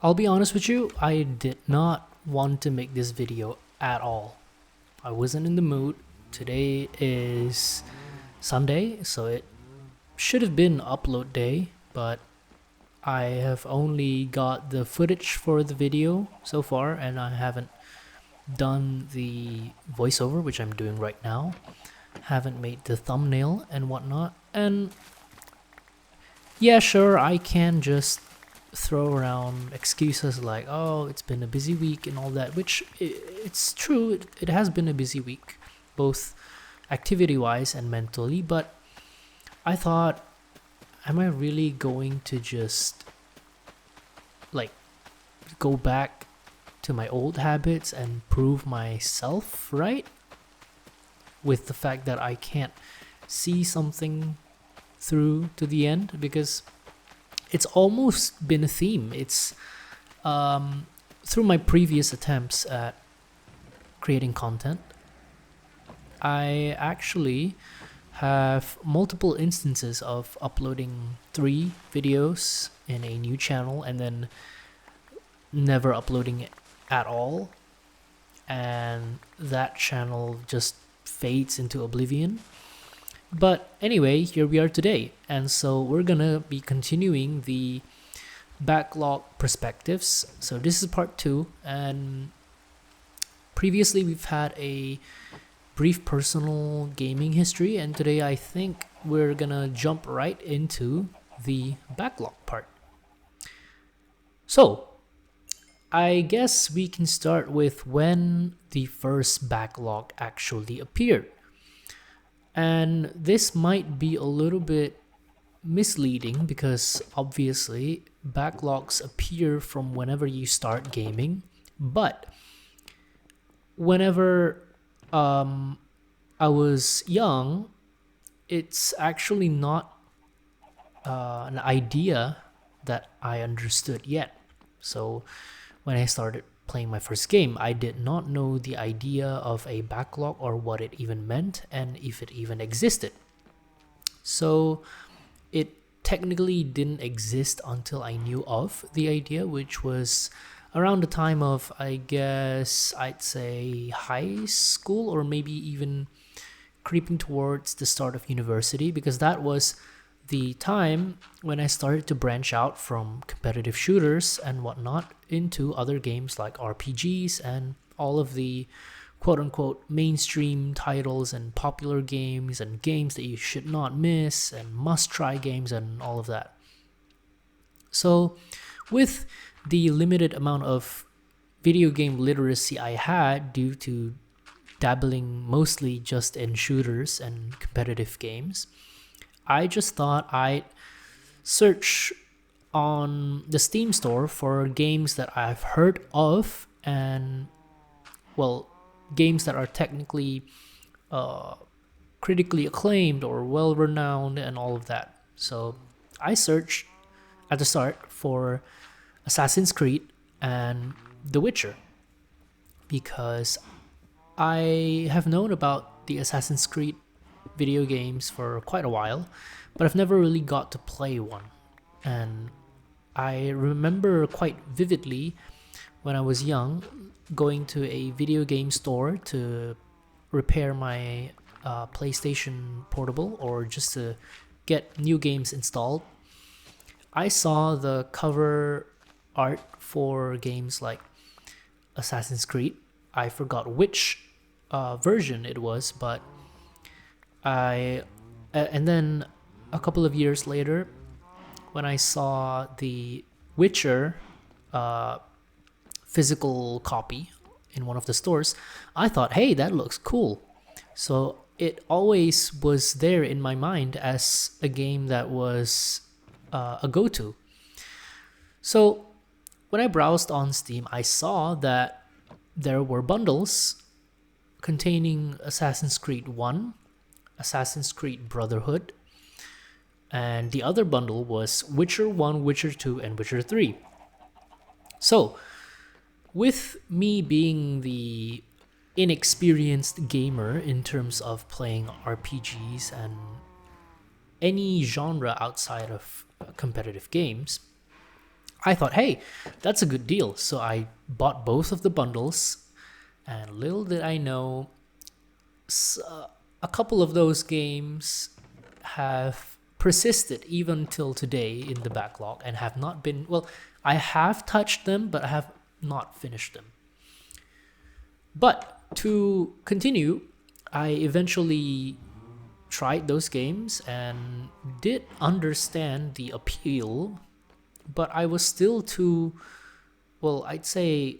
I'll be honest with you, I did not want to make this video at all. I wasn't in the mood. Today is Sunday, so it should have been upload day, but I have only got the footage for the video so far, and I haven't done the voiceover, which I'm doing right now. Haven't made the thumbnail and whatnot. And yeah, sure, I can just throw around excuses like, oh, it's been a busy week and all that, which it's true. It has been a busy week, both activity wise and mentally. But I thought, am I really going to just like go back to my old habits and prove myself right with the fact that I can't see something through to the end? Because it's almost been a theme. It's through my previous attempts at creating content, I actually have multiple instances of uploading 3 videos in a new channel and then never uploading it at all, and that channel just fades into oblivion. But anyway, here we are today, and so we're gonna be continuing the Backlog Perspectives. So this is part 2, and previously we've had a brief personal gaming history, and today I think we're gonna jump right into the backlog part. So I guess we can start with when the first backlog actually appeared. And this might be a little bit misleading because obviously backlogs appear from whenever you start gaming. But whenever I was young, it's actually not an idea that I understood yet. So when I started playing my first game, I did not know the idea of a backlog or what it even meant and if it even existed. So it technically didn't exist until I knew of the idea, which was around the time of, I guess, I'd say high school, or maybe even creeping towards the start of university, because that was the time when I started to branch out from competitive shooters and whatnot into other games like RPGs and all of the quote-unquote mainstream titles and popular games and games that you should not miss and must-try games and all of that. So with the limited amount of video game literacy I had due to dabbling mostly just in shooters and competitive games, I just thought I'd search on the Steam store for games that I've heard of and, well, games that are technically critically acclaimed or well-renowned and all of that. So I searched at the start for Assassin's Creed and The Witcher because I have known about the Assassin's Creed video games for quite a while, but I've never really got to play one. And I remember quite vividly when I was young going to a video game store to repair my PlayStation Portable or just to get new games installed. I saw the cover art for games like Assassin's Creed. I forgot which version it was, but and then a couple of years later, when I saw the Witcher physical copy in one of the stores, I thought, hey, that looks cool. So it always was there in my mind as a game that was a go-to. So when I browsed on Steam, I saw that there were bundles containing Assassin's Creed 1, Assassin's Creed Brotherhood, and the other bundle was Witcher 1, Witcher 2, and Witcher 3. So, with me being the inexperienced gamer in terms of playing RPGs and any genre outside of competitive games, I thought, hey, that's a good deal. So I bought both of the bundles, and little did I know, a couple of those games have persisted even till today in the backlog and have not been, well, I have touched them, but I have not finished them. But to continue, I eventually tried those games and did understand the appeal, but I was still too, well, I'd say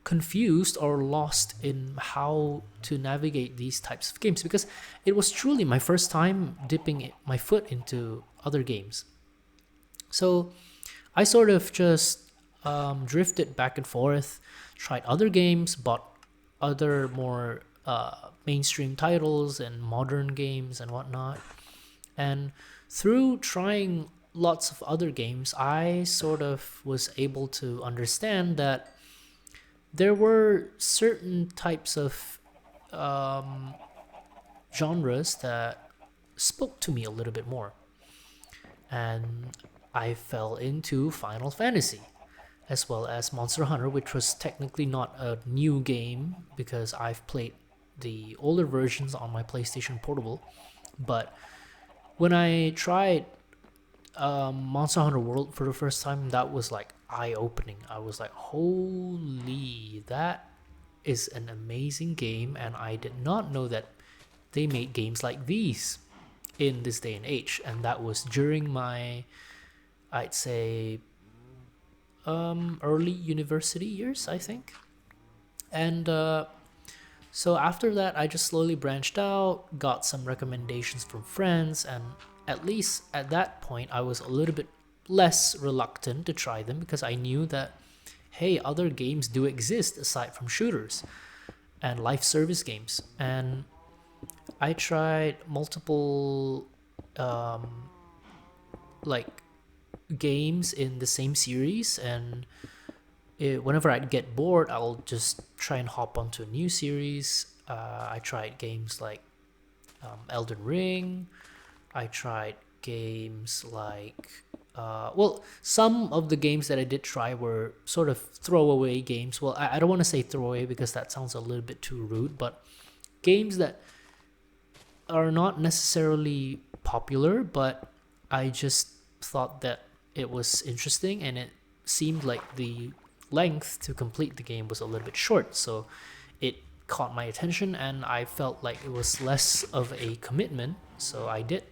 confused or lost in how to navigate these types of games, because it was truly my first time dipping my foot into other games. So I sort of just drifted back and forth, tried other games, bought other more mainstream titles and modern games and whatnot. And through trying lots of other games, I sort of was able to understand that there were certain types of genres that spoke to me a little bit more. And I fell into Final Fantasy, as well as Monster Hunter, which was technically not a new game because I've played the older versions on my PlayStation Portable. But when I tried Monster Hunter World for the first time, that was like eye-opening. I was like, holy, that is an amazing game, and I did not know that they made games like these in this day and age. And that was during my, I'd say, early university years, I think. And so after that, I just slowly branched out, got some recommendations from friends, and at least at that point, I was a little bit less reluctant to try them because I knew that, hey, other games do exist aside from shooters and live service games. And I tried multiple like games in the same series, and whenever I'd get bored, I'll just try and hop onto a new series. I tried games like Elden Ring. I tried games like some of the games that I did try were sort of throwaway games. Well, I don't want to say throwaway because that sounds a little bit too rude, but games that are not necessarily popular, but I just thought that it was interesting, and it seemed like the length to complete the game was a little bit short, so it caught my attention, and I felt like it was less of a commitment, so I did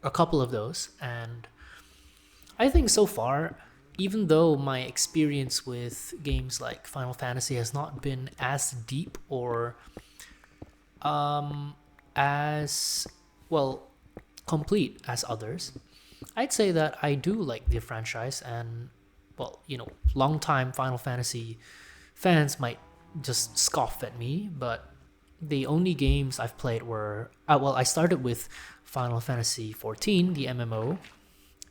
a couple of those. And I think so far, even though my experience with games like Final Fantasy has not been as deep or as well complete as others, I'd say that I do like the franchise. And well, long-time Final Fantasy fans might just scoff at me, but the only games I've played were I started with Final Fantasy 14, the MMO,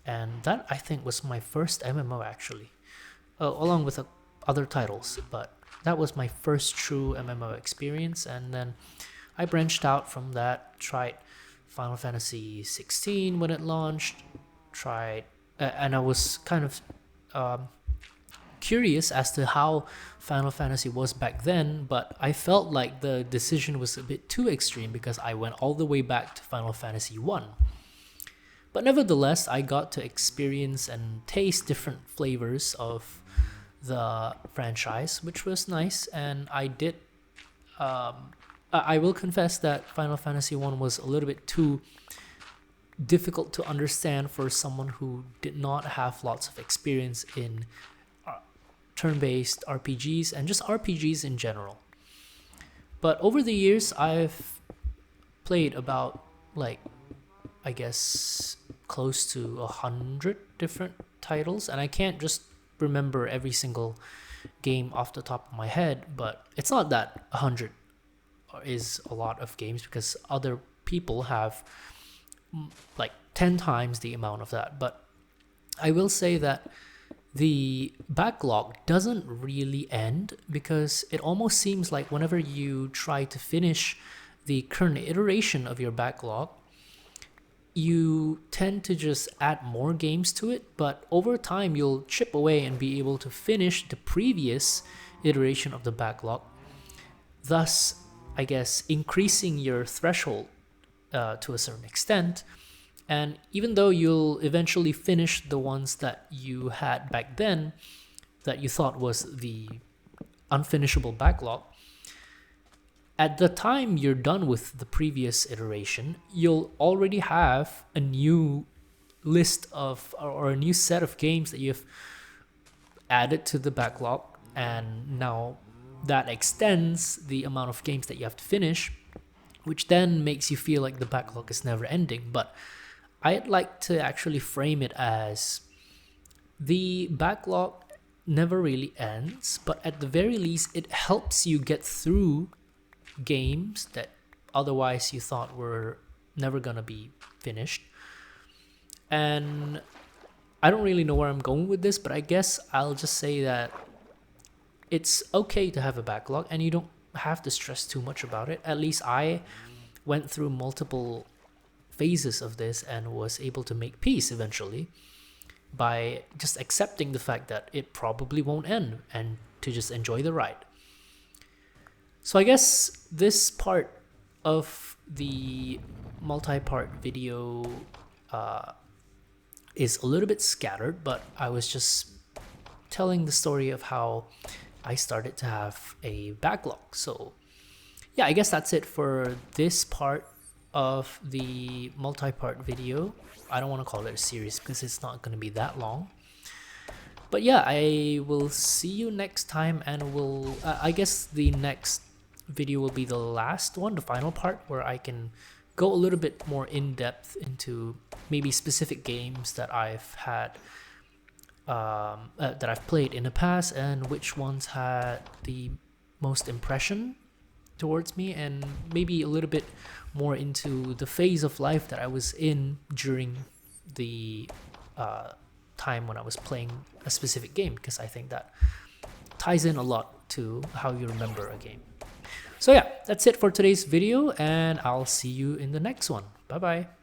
and that I think was my first MMO actually, along with other titles, but that was my first true MMO experience. And then I branched out from that, tried Final Fantasy 16 when it launched, and I was kind of curious as to how Final Fantasy was back then, but I felt like the decision was a bit too extreme because I went all the way back to Final Fantasy 1. But nevertheless, I got to experience and taste different flavors of the franchise, which was nice. And I will confess that Final Fantasy 1 was a little bit too difficult to understand for someone who did not have lots of experience in turn-based RPGs and just RPGs in general. But over the years, I've played about, I guess, close to 100 different titles, and I can't just remember every single game off the top of my head, but it's not that 100 is a lot of games because other people have 10 times the amount of that. But I will say that the backlog doesn't really end, because it almost seems like whenever you try to finish the current iteration of your backlog, you tend to just add more games to it, but over time you'll chip away and be able to finish the previous iteration of the backlog, thus, I guess, increasing your threshold to a certain extent. And even though you'll eventually finish the ones that you had back then that you thought was the unfinishable backlog, at the time you're done with the previous iteration, you'll already have a new list of, or a new set of games that you've added to the backlog, and now that extends the amount of games that you have to finish, which then makes you feel like the backlog is never ending. But I'd like to actually frame it as the backlog never really ends, but at the very least it helps you get through games that otherwise you thought were never gonna be finished. And I don't really know where I'm going with this, but I guess I'll just say that it's okay to have a backlog and you don't have to stress too much about it. At least I went through multiple phases of this and was able to make peace eventually by just accepting the fact that it probably won't end and to just enjoy the ride. So I guess this part of the multi-part video is a little bit scattered, but I was just telling the story of how I started to have a backlog. So yeah, I guess that's it for this part of the multi-part video. I don't want to call it a series because it's not going to be that long. But yeah, I will see you next time, and we'll I guess the next video will be the last one, the final part, where I can go a little bit more in depth into maybe specific games that I've had that I've played in the past, and which ones had the most impression towards me, and maybe a little bit more into the phase of life that I was in during the time when I was playing a specific game, because I think that ties in a lot to how you remember a game. So yeah, that's it for today's video, and I'll see you in the next one. Bye bye.